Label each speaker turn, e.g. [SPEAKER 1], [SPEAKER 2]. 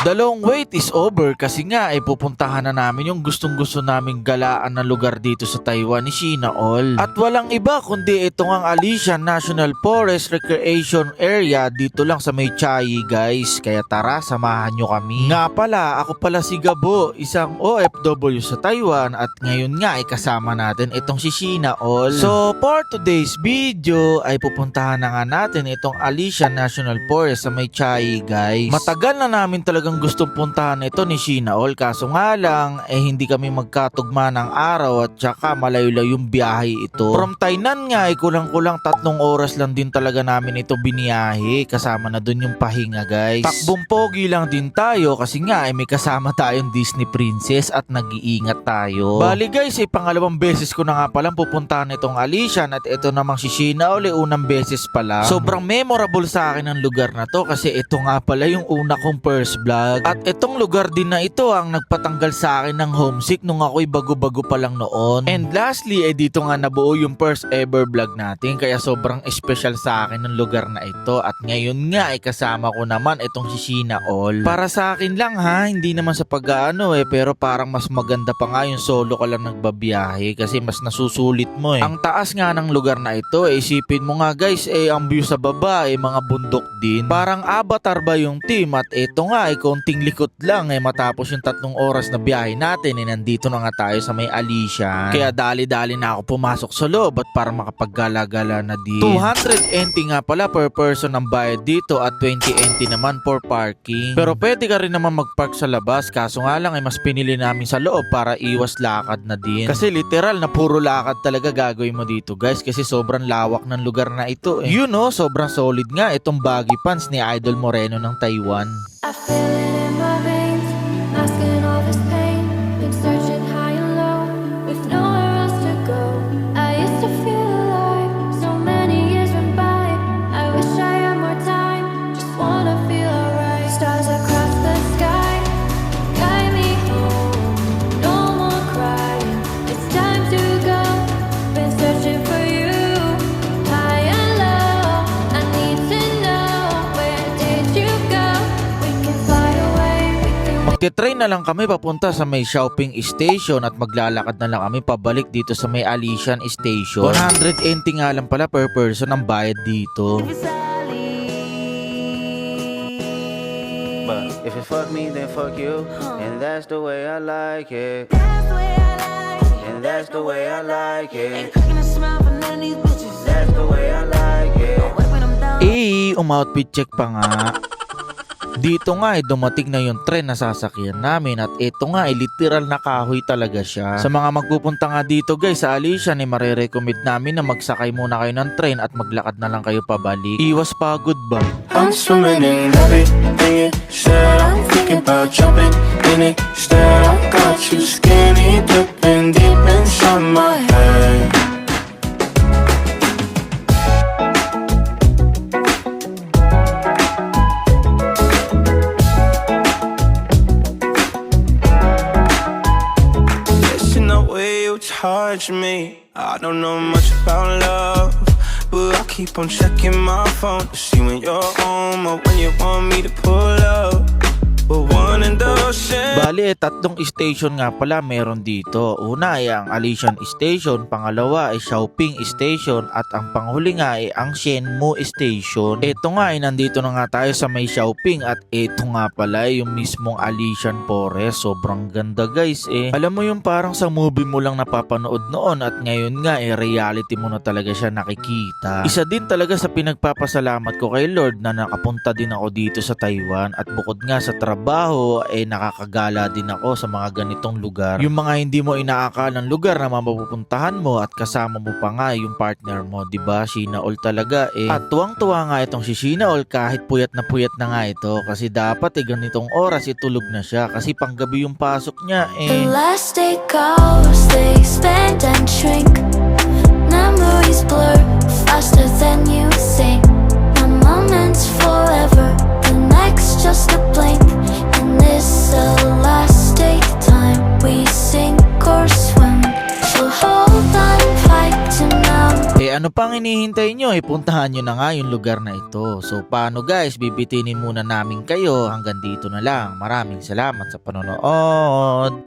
[SPEAKER 1] The long wait is over kasi nga ay pupuntahan na namin yung gustong gusto naming galaan na lugar dito sa Taiwan ni Sheena All. At walang iba kundi itong ang Alishan National Forest Recreation Area dito lang sa May Chiayi guys. Kaya tara, samahan nyo kami. Nga pala, ako pala si Gabo, isang OFW sa Taiwan at ngayon nga ay kasama natin itong si Sheena All. So for today's video ay pupuntahan na nga natin itong Alishan National Forest sa May Chiayi guys. Matagal na namin talagang gustong puntahan ito ni Sheena All, kaso nga lang hindi kami magkatugma ng araw at saka malayo-layo yung biyahe ito. From Tainan nga ay kulang-kulang 3 oras lang din talaga namin ito biniyahe, kasama na dun yung pahinga guys. Takbong pogi lang din tayo kasi nga ay may kasama tayong Disney princess at nag-iingat tayo. Bali guys ay pangalawang beses ko na nga palang pupuntahan itong Alishan at ito namang si Sheena All unang beses pala. Sobrang memorable sa akin ang lugar na to kasi ito nga pala yung una kong first vlog. At itong lugar din na ito ang nagpatanggal sa akin ng homesick nung ako'y bago-bago pa lang noon. And lastly ay dito nga nabuo yung first ever vlog natin, kaya sobrang special sa akin ng lugar na ito. At ngayon nga ay kasama ko naman itong si Sheena All. Para sa akin lang ha, hindi naman sa pag-aano pero parang mas maganda pa nga yung solo ka lang nagbabiyahe kasi mas nasusulit mo Ang taas nga ng lugar na ito isipin mo nga guys ang view sa baba mga bundok din. Parang Avatar ba yung team at ito nga konting likot lang matapos yung 3 oras na biyahe natin nandito na nga tayo sa May Alishan. Kaya dali-dali na ako pumasok sa loob at para makapaggala-gala na din. 200 NT nga pala per person ang bayad dito at 20 NT naman for parking. Pero pwede ka rin naman magpark sa labas, kaso nga lang mas pinili namin sa loob para iwas lakad na din. Kasi literal na puro lakad talaga gagawin mo dito guys kasi sobrang lawak ng lugar na ito sobrang solid nga itong baggy pants ni Idol Moreno ng Taiwan.
[SPEAKER 2] I feel it in my veins, masking all this pain. Been searching high and low, with nowhere else to go. I used to feel alive, so many years went by. I wish I had more time, just wanna feel alright. Stars across the sky, guide me home. No more crying, it's time to go. Been searching for you, high and low. I need to know, where did you go?
[SPEAKER 1] Magte-train na lang kami papunta sa May Shopping Station at maglalakad na lang kami pabalik dito sa May Alishan Station. 100 NT nga lang pala per person ang bayad dito.
[SPEAKER 3] But if you fuck me, then fuck you. And that's the way I like it. And that's the way I like it. That's the way I like it.
[SPEAKER 1] Umoutfit check pa nga. Dito nga dumating na yung tren na sasakyan namin at ito nga literal na kahoy talaga siya. Sa mga magpupunta nga dito guys sa Alishan marirecommend namin na magsakay muna kayo ng tren at maglakad na lang kayo pabalik. Iwas pagod ba?
[SPEAKER 4] I'm swimming in everything you said. I'm thinking about jumping in it. Instead I got you skinny dipping deep inside my head. Touch me. I don't know much about love, but I keep on checking my phone to see when you're home or when you want me to pull up. We're one and the same.
[SPEAKER 1] Bali 3 station nga pala meron dito. Una ay ang Alishan Station, pangalawa ay Shopping Station at ang panghuli nga ay ang Shenmue Station. Ito nga ay nandito na nga tayo sa May Shopping at ito nga pala yung mismong Alishan Forest. Sobrang ganda guys Alam mo yung parang sa movie mo lang napapanood noon at ngayon nga reality mo na talaga siya nakikita. Isa din talaga sa pinagpapasalamat ko kay Lord na nakapunta din ako dito sa Taiwan at bukod nga sa trabaho nakakagala din ako sa mga ganitong lugar. Yung mga hindi mo inaakalang lugar na mapupuntahan mo at kasama mo pa nga yung partner mo, 'di ba? Sheena All talaga At tuwang-tuwa nga itong si Sheena All kahit puyat na nga ito kasi dapat ganitong oras itulog na siya kasi panggabi yung pasok niya
[SPEAKER 2] The last day goes, they expand and shrink. Memories blur faster than you think. One moment's forever, the next just a blink. And this the last day time we sink or swim. So hold on tight to now.
[SPEAKER 1] ano pang hinihintay nyo, puntahan nyo na nga yung lugar na ito. So paano guys, bibitinin muna namin kayo. Hanggang dito na lang. Maraming salamat sa panonood.